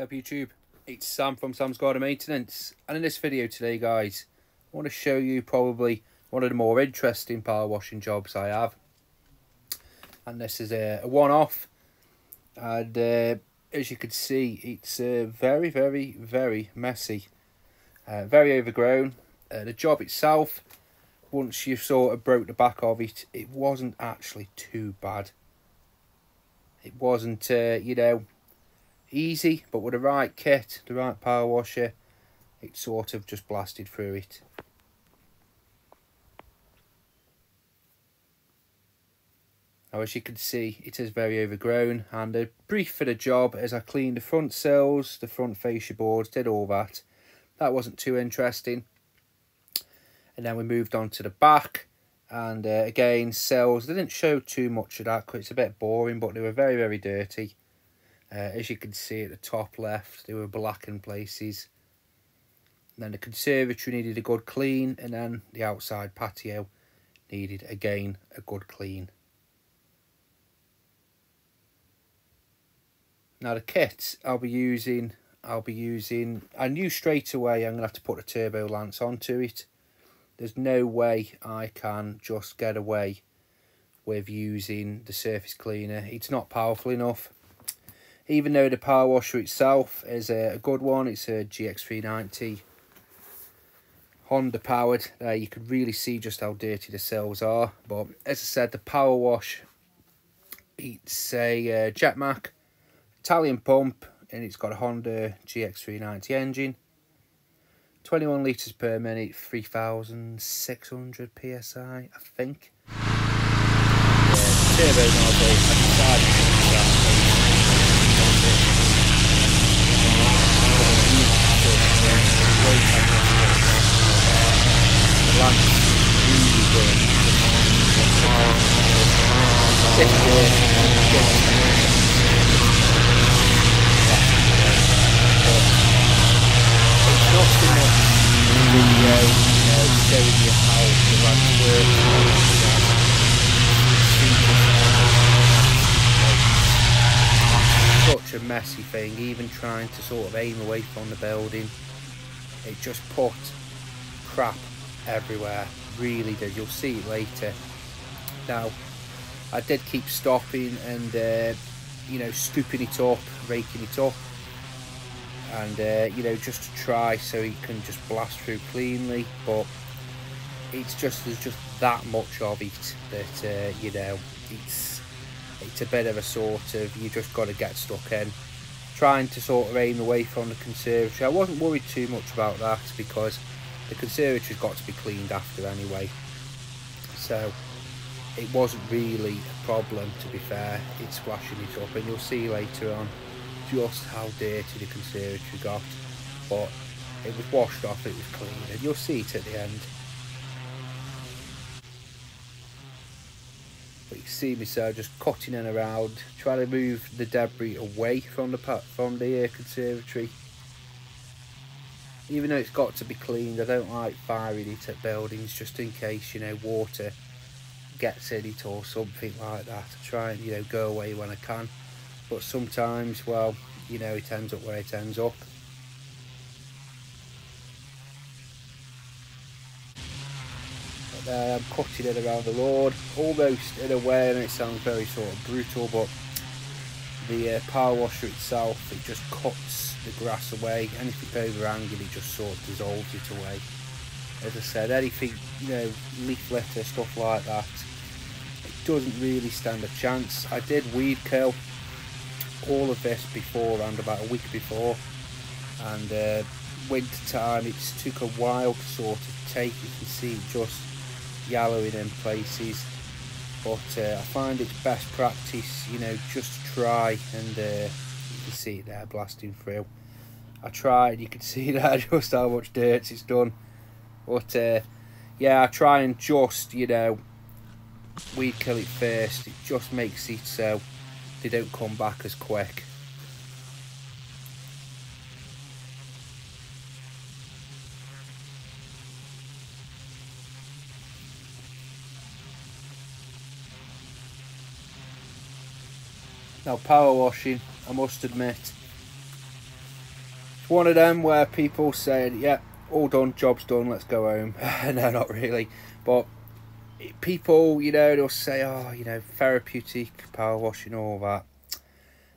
Up YouTube, it's Sam from Sam's Garden Maintenance, and in this video today guys I want to show you probably one of the more interesting power washing jobs I have, and this is a one-off, and as you can see it's very messy, very overgrown. The job itself, once you sort of broke the back of it, it wasn't actually too bad. It wasn't easy, but with the right kit, the right power washer, it sort of just blasted through it. Now as you can see, it is very overgrown, and a brief for the job as I cleaned the front sills, the front fascia boards, did all that. That wasn't too interesting. And then we moved on to the back, and again, sills, they didn't show too much of that because it's a bit boring, but they were very dirty. As you can see at the top left, they were black in places. And then the conservatory needed a good clean, and then the outside patio needed again a good clean. Now the kit I knew straight away I'm gonna have to put a turbo lance onto it. There's no way I can just get away with using the surface cleaner. It's not powerful enough. Even though the power washer itself is a good one, it's a GX390 Honda powered. There you can really see just how dirty the sills are. But as I said, the power wash, it's a Jetmac Italian pump, and it's got a Honda GX390 engine. 21 litres per minute, 3,600 PSI, I think. Turbo nozzle, I decided to use that. Showing you how the lamps work. Such a messy thing, even trying to sort of aim away from the building. It just put crap everywhere, really did. You'll see it later. Now, I did keep stopping and scooping it up, raking it up, and just to try so it can just blast through cleanly. But there's just that much of it that it's a bit of a sort of, you just got to get stuck in, trying to sort of aim away from the conservatory. I wasn't worried too much about that because the conservatory's got to be cleaned after anyway, so it wasn't really a problem, to be fair. It's splashing it up, and you'll see later on just how dirty the conservatory got, but it was washed off, it was clean, and you'll see it at the end. But you can see me just cutting in around, trying to move the debris away from the conservatory. Even though it's got to be cleaned, I don't like firing it at buildings just in case water gets in it or something like that. I try and go away when I can, but sometimes, well, it ends up where it ends up. But there I'm cutting it around the lawn, almost in a way, and it sounds very sort of brutal, but the power washer itself, it just cuts the grass away. Anything overhanging, it just sort of dissolves it away. As I said, anything, leaf litter, stuff like that, it doesn't really stand a chance. I did weed kill all of this before, around about a week before, and winter time it took a while to sort of take. You can see it just yellowing in places, but I find it's best practice, just to try, and you can see it there blasting through. I tried, you can see there just how much dirt it's done, but yeah, I try and just weed kill it first. It just makes it so they don't come back as quick. Now power washing, I must admit, one of them where people said, yeah, all done, job's done, let's go home. No, not really. But people, you know, they'll say, oh, you know, therapeutic power washing, all that.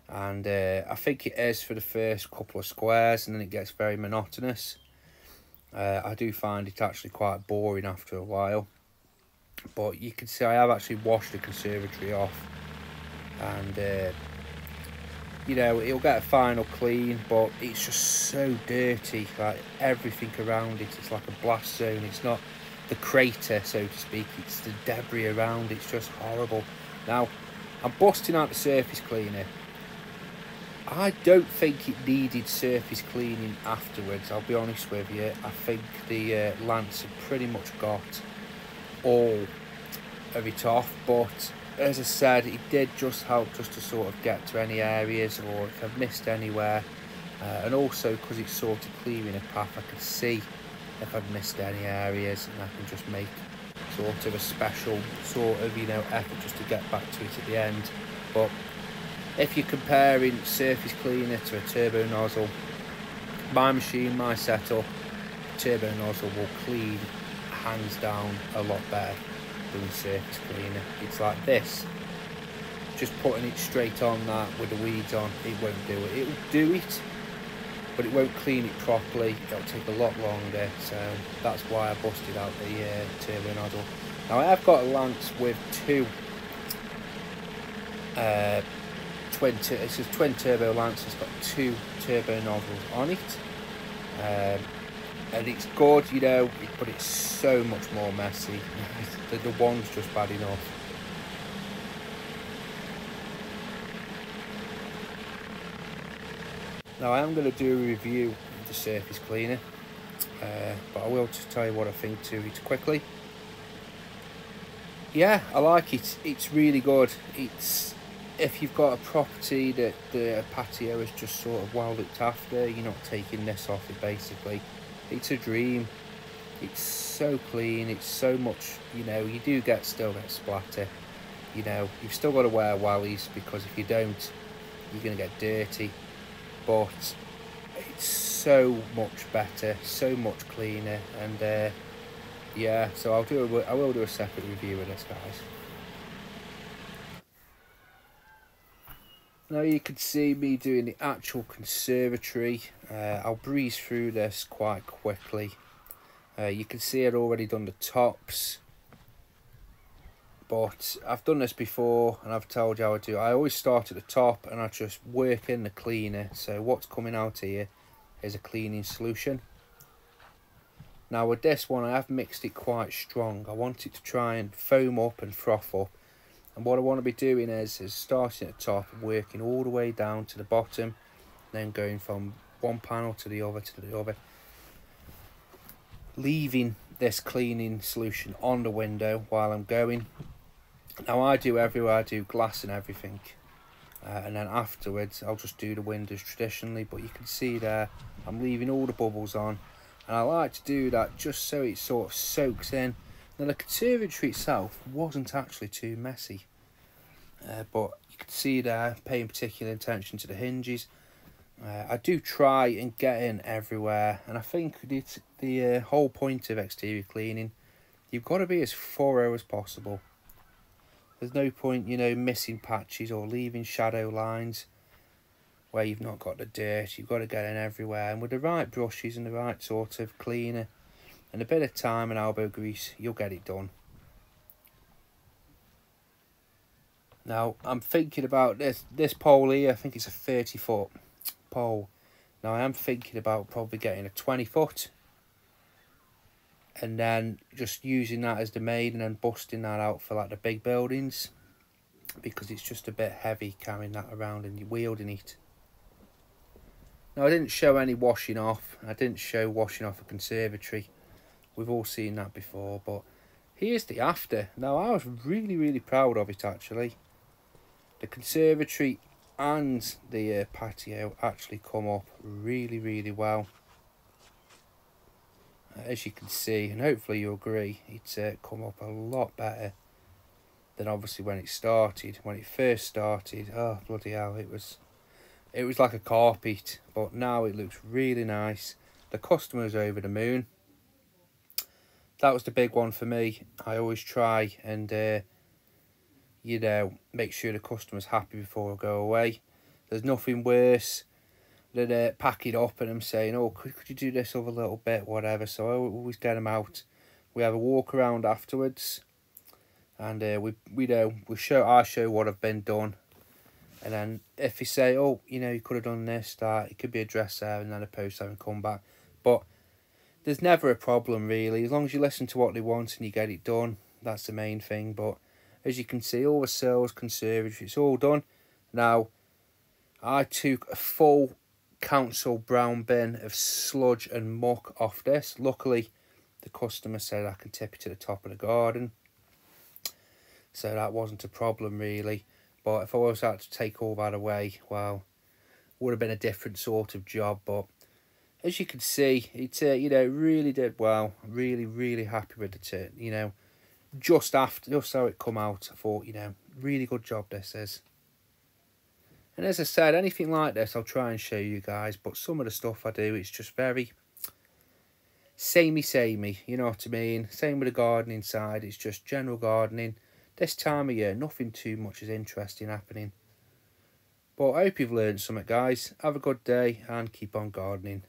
And I think it is for the first couple of squares, and then it gets very monotonous. I do find it actually quite boring after a while. But you can see I have actually washed the conservatory off, and you know, it'll get a final clean, but it's just so dirty. Like everything around it, it's like a blast zone. It's not the crater, so to speak, it's the debris around. It's just horrible. Now, I'm busting out the surface cleaner. I don't think it needed surface cleaning afterwards, I'll be honest with you. I think the lance had pretty much got all of it off, but as I said, it did just help just to sort of get to any areas, or if I've missed anywhere, and also because it's sort of clearing a path, I can see if I've missed any areas, and I can just make sort of a special sort of, you know, effort just to get back to it at the end. But if you're comparing surface cleaner to a turbo nozzle, my machine, my setup, turbo nozzle will clean hands down a lot better than surface cleaner. It's like this, just putting it straight on that with the weeds on, it won't do it. It'll do it, but it won't clean it properly. It'll take a lot longer, so that's why I busted out the turbo nozzle. Now I have got a lance with two it's a twin turbo lance. It's got two turbo nozzles on it, and it's good, you know, but it's so much more messy. The one's just bad enough. Now I am going to do a review of the surface cleaner, but I will just tell you what I think to it quickly. Yeah, I like it. It's really good. It's, if you've got a property that the patio is just sort of well looked after, you're not taking this off it basically. It's a dream. It's so clean. It's so much, you know, you do still get splatter. You know, you've still got to wear wellies, because if you don't, you're going to get dirty. But it's so much better, so much cleaner, and yeah, so I will do a separate review of this, guys. Now you can see me doing the actual conservatory. I'll breeze through this quite quickly. You can see I'd already done the tops, but I've done this before and I've told you how I do. I always start at the top and I just work in the cleaner. So what's coming out here is a cleaning solution. Now with this one, I have mixed it quite strong. I want it to try and foam up and froth up. And what I want to be doing is starting at the top and working all the way down to the bottom, then going from one panel to the other, leaving this cleaning solution on the window while I'm going. Now I do everywhere, I do glass and everything, and then afterwards I'll just do the windows traditionally, but you can see there I'm leaving all the bubbles on, and I like to do that just so it sort of soaks in. Now the conservatory itself wasn't actually too messy, but you can see there, paying particular attention to the hinges. I do try and get in everywhere, and I think the whole point of exterior cleaning, you've got to be as thorough as possible. There's no point, you know, missing patches or leaving shadow lines where you've not got the dirt. You've got to get in everywhere, and with the right brushes and the right sort of cleaner and a bit of time and elbow grease, you'll get it done. Now I'm thinking about this pole here. I think it's a 30-foot pole. Now I am thinking about probably getting a 20-foot and then just using that as the main, and then busting that out for like the big buildings, because it's just a bit heavy carrying that around and you're wielding it. Now I didn't show any washing off. I didn't show washing off a conservatory. We've all seen that before, but here's the after. Now I was really proud of it actually. The conservatory and the patio actually come up really well. As you can see, and hopefully you agree, it's come up a lot better than obviously when it started. When it first started, oh bloody hell, it was it was like a carpet, but now it looks really nice. The customer's over the moon. That was the big one for me. I always try and you know, make sure the customer's happy before I go away. There's nothing worse than pack it up and I'm saying, oh, could you do this over a little bit, whatever. So I always get them out. We have a walk around afterwards, and I show what I've been done. And then if you say, oh, you know, you could have done this, that, it could be addressed there, and then a post there and come back. But there's never a problem, really. As long as you listen to what they want and you get it done, that's the main thing. But as you can see, all the cells, conservatory, it's all done. Now, I took a full council brown bin of sludge and muck off this. Luckily, the customer said I can tip it to the top of the garden. So that wasn't a problem, really. But if I was had to take all that away, well, it would have been a different sort of job. But as you can see, it you know, really did well. Really, really happy with it. You know, just how it come out, I thought, you know, really good job this is. And as I said, anything like this, I'll try and show you guys. But some of the stuff I do, it's just very samey, you know what I mean? Same with the gardening side, it's just general gardening. This time of year, nothing too much is interesting happening. But I hope you've learned something, guys. Have a good day and keep on gardening.